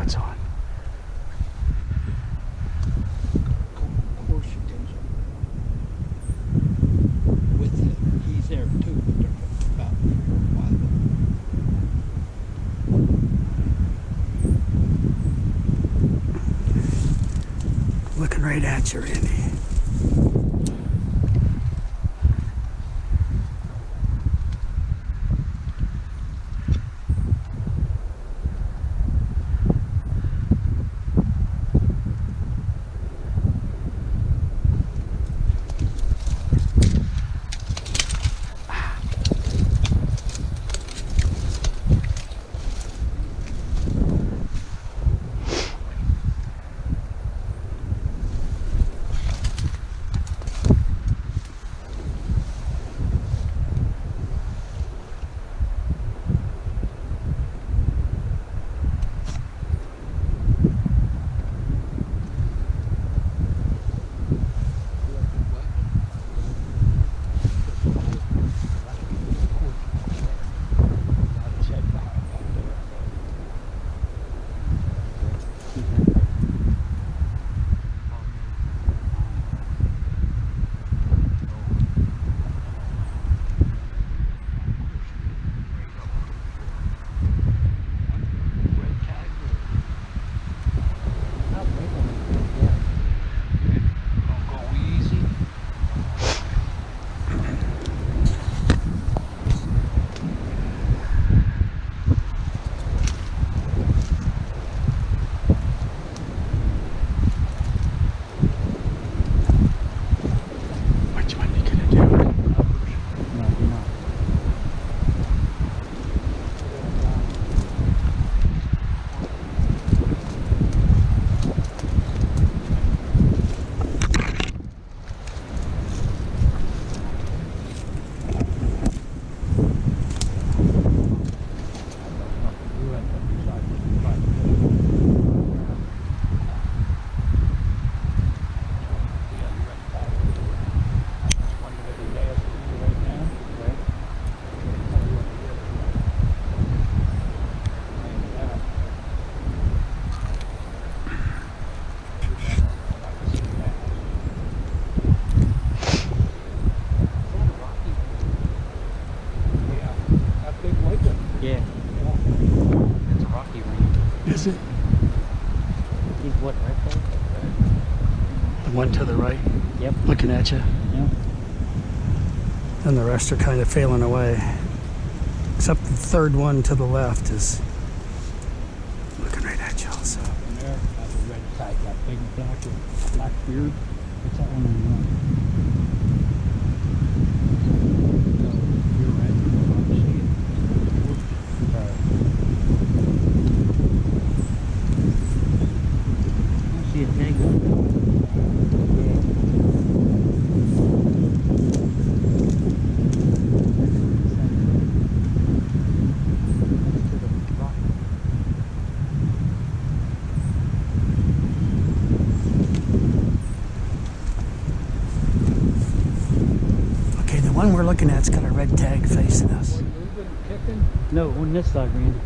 it's on. Corsican with him. He's there too, but they're about 4 or 5. Looking right at you, Randy. Yeah. It's a rocky ring. Is it? He's what, right there? The one to the right? Yep. Looking at you? Yep. And the rest are kind of failing away. Except the third one to the left is looking right at you also. And there, that's a red tag, that big black beard. What's that one on the right? No, you're right. I don't see it. I see a tag on it. The one we're looking at's got a red tag facing us. No, on this side, Randy.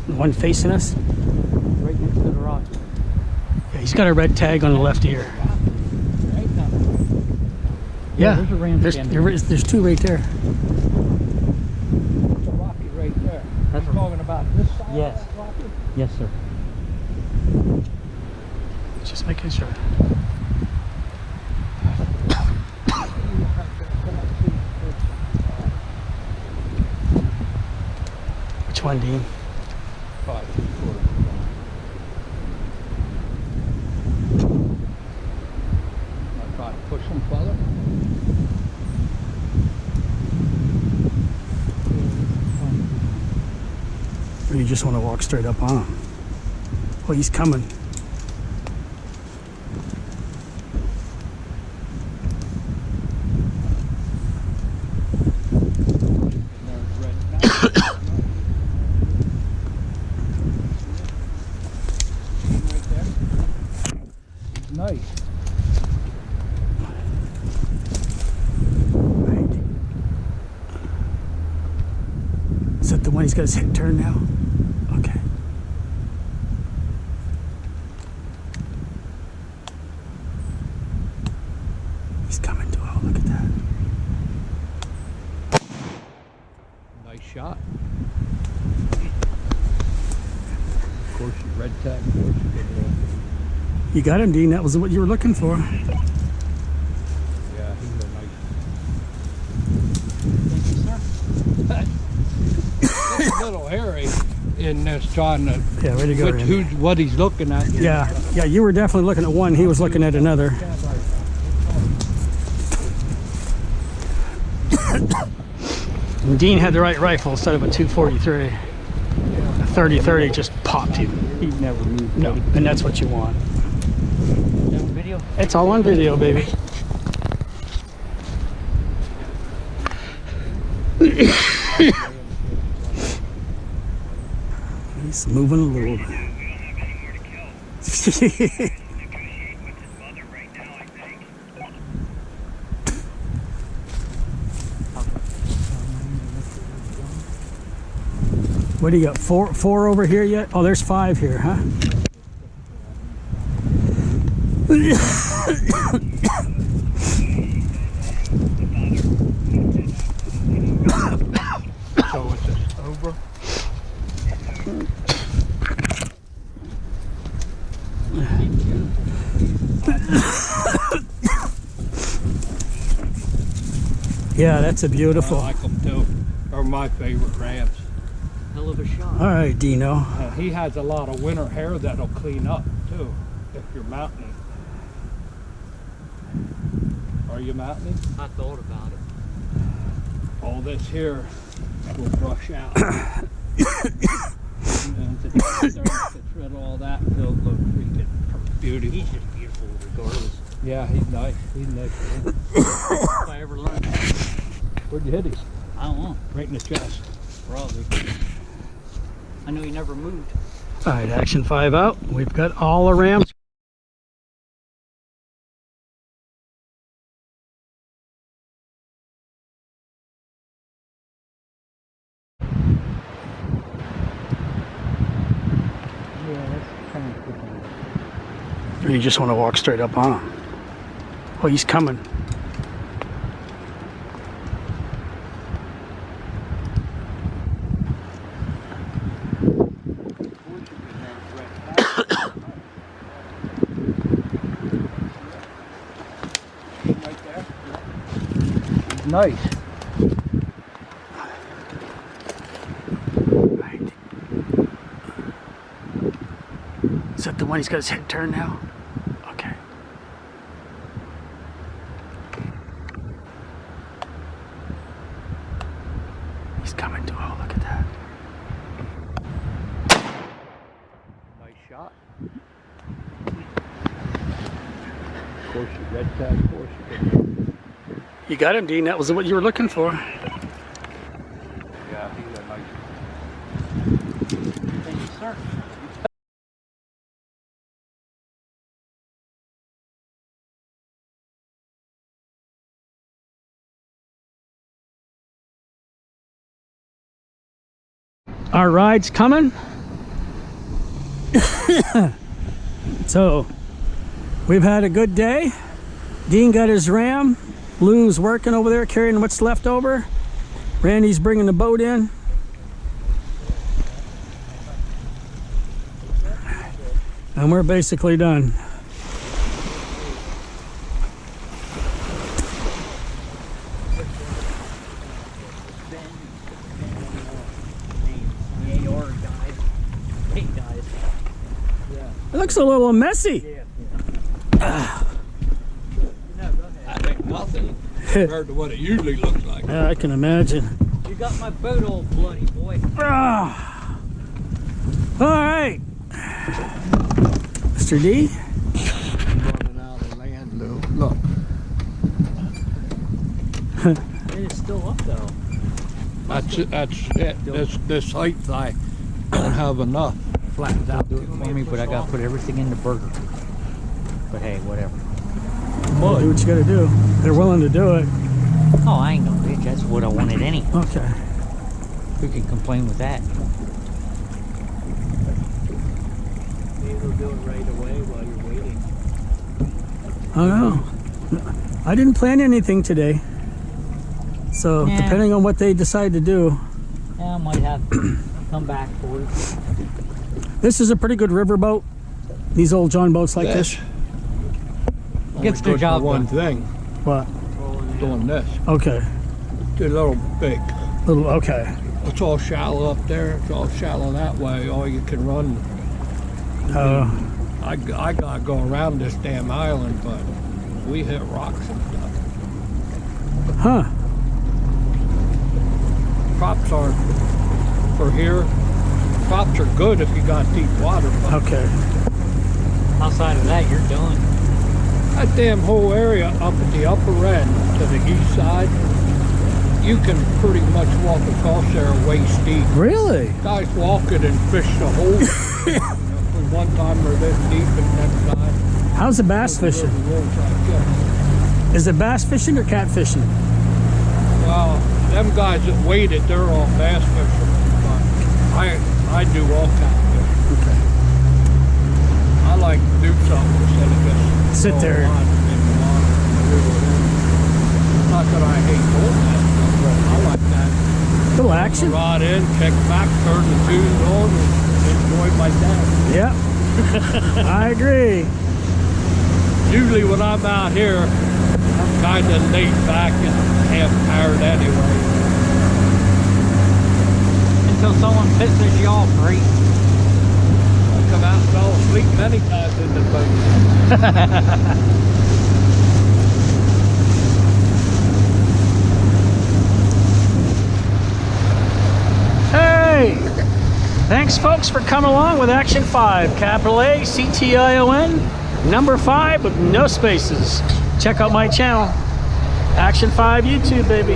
The one facing us? Right next to the rock. Yeah, he's got a red tag on the left ear. Yeah, there's a ram standing. there's two right there. It's a rocky right there. That's You're talking about this side Yes. of that rocky? Yes, sir. Just making sure. Which one, Dean? 5 3/4. I try to push him further. Or you just want to walk straight up on him? Well, he's coming. Nice. Right. Is that the one he's got his head turned now? Okay. shot. Of course, your red tag, of course, you get it. You got him, Dean. That was what you were looking for. Yeah, he's a nice. It's a little hairy in this trying to. Yeah, way to go, Randy. What he's looking at. Yeah, you were definitely looking at one. He was looking at another. And Dean had the right rifle instead of a 243. A 30-30 just popped him. He'd never moved. No, and that's what you want. Video? It's all on video, baby. He's moving a little bit. What do you got? Four over here yet? Oh, there's 5 here, huh? So it's just over. Yeah, that's a beautiful. I like them too. They're my favorite rams. Hell of a shot. All right, Dino. He has a lot of winter hair that'll clean up too if you're mounting. Are you mounting? I thought about it. All this here will brush out. And to get rid of all that, they'll look freaking beautiful. He's just beautiful regardless. Yeah, he's nice. He's nice. If I ever learned. Where'd you hit him? I don't know. Right in the chest. Probably. I know he never moved. All right, action 5 out. We've got all the rams. Yeah, that's kind of cool. Or you just want to walk straight up on him? Oh, he's coming. Nice. Is that the one he's got his head turned now? Okay. He's coming to. Oh, look at that. Nice shot. Of course, you red tag, of course you get. You got him, Dean. That was what you were looking for. Yeah, he's a nice. Thank you, sir. Our ride's coming. So, we've had a good day. Dean got his ram. Lou's working over there carrying what's left over. Randy's bringing the boat in. And we're basically done. It looks a little messy. I think nothing compared to what it usually looks like. Yeah, I can imagine. You got my boat all bloody, boy. Ah. All right, Mr. D. Running out of land, Lou. Look. It is still up though. That's it. This height I don't have enough. Flattens out. Do it for me, but I gotta put everything in the burger. But hey, whatever. Do what you gotta do. They're willing to do it. Oh, I ain't no bitch. That's what I wanted anyway. Okay. Who can complain with that? Maybe they'll do it right away while you're waiting. I don't know. I didn't plan anything today. So Yeah. depending on what they decide to do. Yeah, I might have to come back for it. This is a pretty good riverboat. These old John boats like this. Gets the Only good job for one done. thing, What? doing this. Okay. Too little big. Little. Okay. It's all shallow up there. It's all shallow that way. All you can run. I gotta go around this damn island, but we hit rocks and stuff. Huh. Crops aren't for here. Crops are good if you got deep water. But Okay. Outside of that, you're done. that damn whole area up at the upper end to the east side, you can pretty much walk across there waist deep. Really? Guys walk it and fish the whole. One time they're this deep and next time. How's the bass fishing? Is it bass fishing or cat fishing? Well, them guys that wade it, they're all bass fishing. But I do all kinds of fishing. Okay. I like to do something instead of just Sit there. throw a line in the water and do it. Not that I hate doing that. I like that. Little action. Rod in, check back, turn the tune on, and enjoy my day. Yep. I agree. Usually when I'm out here, I'm kind of laid back and half tired anyway. Until someone pisses you off, right? I come out and fall asleep many times in the boat. Hey! Thanks, folks, for coming along with Action 5. Capital A, C-T-I-O-N, number 5 with no spaces. Check out my channel. Action 5 YouTube, baby.